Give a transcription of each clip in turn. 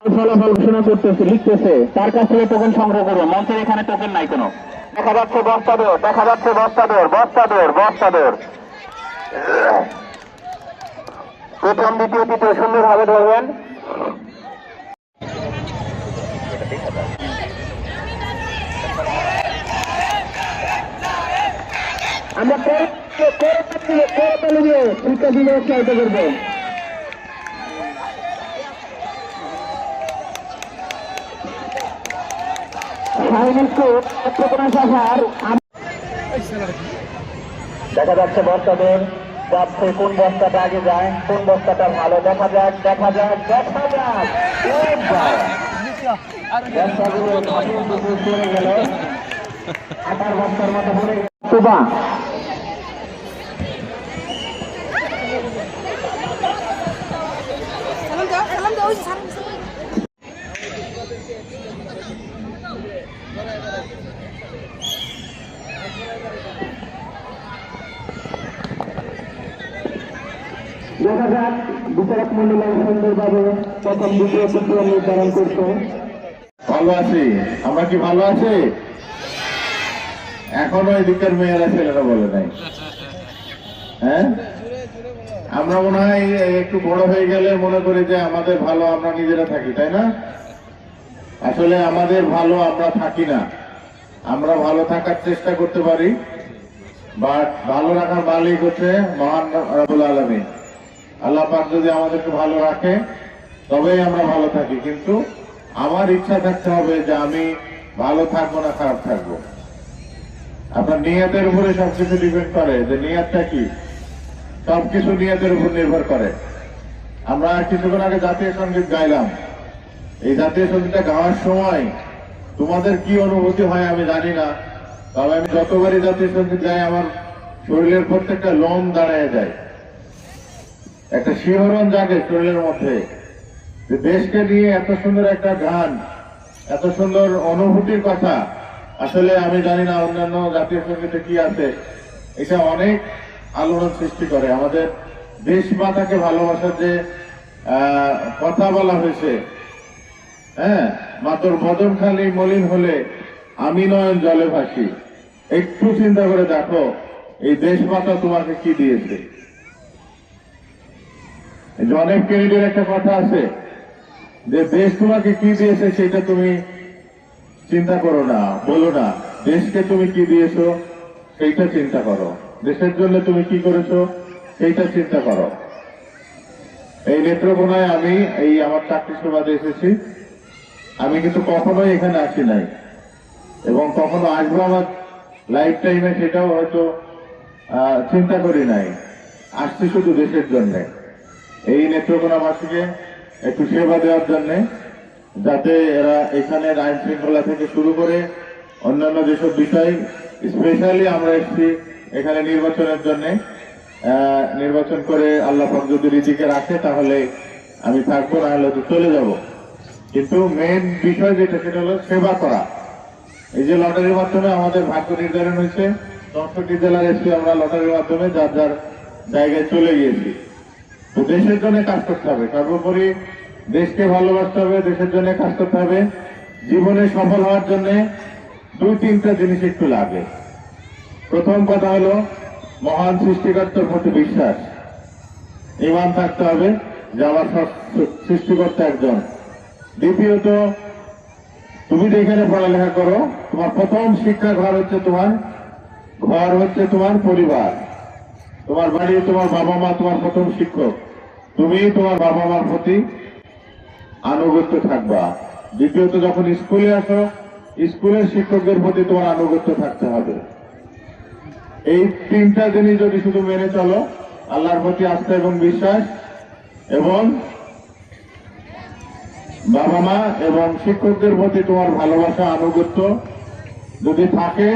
ফলাফল ঘোষণা করতেছে, লিখতেছে, তার কাছ থেকে টোকেন সংগ্রহ করবো। মঞ্চের এখানে টোকেন নাই কোনো। দেখা যাচ্ছে বস্তা দৌড়, দেখা যাচ্ছে বস্তা দৌড়, বস্তা দৌড়, বস্তা দৌড়। প্রথম দ্বিতীয় তৃতীয় সুন্দরভাবে ধরবেন। আমরা শিক্ষা দিবস চাইতে করবো। দেখা যাচ্ছে বস্তাদের যাচ্ছে, কোন বস্তাটা আগে যায়, কোন বস্তাটা ভালো। দেখা যাক, দেখা যাক, দেখা যাক। পড়ে গেল, আটার বস্তার মতো পড়ে গেল। দেখা যাক বিচারক মন্ডলী সুন্দরভাবে প্রথম দ্বিতীয় তৃতীয় নির্ধারণ করছে। ভালো আছি আমরা, কি ভালো আছি? এখনো এদিকের মেয়েরা ছেলেরা বলে নাই। হ্যাঁ, আমরা মনে হয় একটু বড় হয়ে গেলে মনে করি যে আমাদের ভালো আমরা নিজেরা থাকি, তাই না? আসলে আমাদের ভালো আমরা থাকি না। আমরা ভালো থাকার চেষ্টা করতে পারি, বাট ভালো রাখার মালিক হচ্ছে মহান রব্বুল আলামিন। আল্লাহ পাক যদি আমাদেরকে ভালো রাখে তবেই আমরা ভালো থাকি। কিন্তু আমার ইচ্ছা থাকতে হবে যে আমি ভালো থাকবো না খারাপ থাকবো। আপনার নিয়তের উপরে সবকিছু ডিপেন্ড করে, যে নিয়তটা কি, সবকিছু নিয়তের উপর নির্ভর করে। আমরা কিছুক্ষণ আগে জাতীয় সঙ্গীত গাইলাম। এই জাতীয় সঙ্গীতটা গাওয়ার সময় তোমাদের কি অনুভূতি হয় আমি জানি না, তবে আমি যতবারই জাতীয় সঙ্গীত গাই আমার শরীরের প্রত্যেকটা লোম দাঁড়ায় যায়, একটা শিহরণ জাগে শরীরের মধ্যে। যে দেশকে নিয়ে এত সুন্দর একটা গান, এত সুন্দর অনুভূতির কথা, আসলে আমি জানি না অন্যান্য জাতীয় সঙ্গীতে কি আছে। এটা অনেক আলোড়ন সৃষ্টি করে। আমাদের দেশ মাতাকে ভালোবাসার যে কথা বলা হয়েছে, হ্যাঁ, মাতর বদন খালি মলিন হলে আমি নয়ন জলে ভাসি। একটু চিন্তা করে দেখো এই দেশ মাতা তোমাকে কি দিয়েছে। জন এফ কেনেডির একটা কথা আছে যে দেশ তোমাকে কি দিয়েছে সেটা তুমি চিন্তা করো না, বলো না, দেশকে তুমি কি দিয়েছো সেইটা চিন্তা করো। দেশের জন্য তুমি কি করেছো সেইটা চিন্তা করো। এই নেত্রকোনায় আমি এই আমার চাকরি সুবাদে এসেছি। আমি কিন্তু কখনোই এখানে আসি নাই এবং কখনো আসবো আমার লাইফ টাইমে সেটাও হয়তো চিন্তা করি নাই। আসছি শুধু দেশের জন্যে, এই নেত্রকোনাবাসীকে একটু সেবা দেওয়ার জন্য, যাতে এরা এখানে আইন শৃঙ্খলা থেকে শুরু করে অন্যান্য যেসব বিষয়, স্পেশালি আমরা এসেছি এখানে নির্বাচনের জন্য। নির্বাচন করে আল্লাহ পাক যদি রিজিকে রাখে তাহলে আমি থাকবো, না হলে তো চলে যাব। কিন্তু মেন বিষয় যেটা সেটা হলো সেবা করা। এই যে লটারির মাধ্যমে আমাদের ভাগ্য নির্ধারণ হয়েছে, 64 জেলার এসে আমরা লটারির মাধ্যমে যার যার জায়গায় চলে গিয়েছি। তো দেশের জন্য কাজ করতে হবে, সর্বোপরি দেশকে ভালোবাসতে হবে, দেশের জন্য কাজ করতে হবে। জীবনে সফল হওয়ার জন্য 2-3টা জিনিস একটু লাগে। প্রথম কথা হলো মহান সৃষ্টিকর্তার প্রতি বিশ্বাস, ঈমান থাকতে হবে যে আমার সৃষ্টিকর্তা একজন। দ্বিতীয়ত, তুমি যেখানে পড়ালেখা করো তোমার প্রথম শিক্ষা ঘর হচ্ছে তোমার পরিবার, তোমার বাড়ি, তোমার বাবা মা তোমার প্রথম শিক্ষক। তুমি তোমার বাবা মার প্রতি আনুগত্য থাকবা। দ্বিতীয়ত, যখন স্কুলে আসো স্কুলের শিক্ষকদের প্রতি তোমার আনুগত্য থাকতে হবে। এই 3টা জিনিস যদি শুধু মেনে চলো, আল্লাহর প্রতি আস্থা এবং বিশ্বাস এবং বাবা মা এবং শিক্ষকদের প্রতি তোমার ভালোবাসা আনুগত্য যদি থাকে,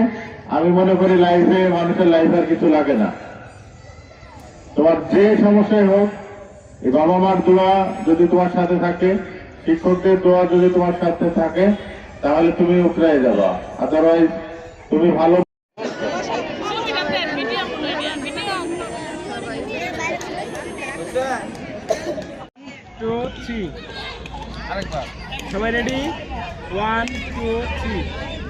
আমি মনে করি লাইফে, মানুষের লাইফে আর কিছু লাগে না। তোমার যে সমস্যাই হোক, এই বাবা মার দোয়া যদি তোমার সাথে থাকে, শিক্ষকদের দোয়া যদি তোমার সাথে থাকে, তাহলে তুমি উতরাই যাবা। আদারওয়াইজ তুমি ভালো। আরেকবার সবাই রেডি 1 2 3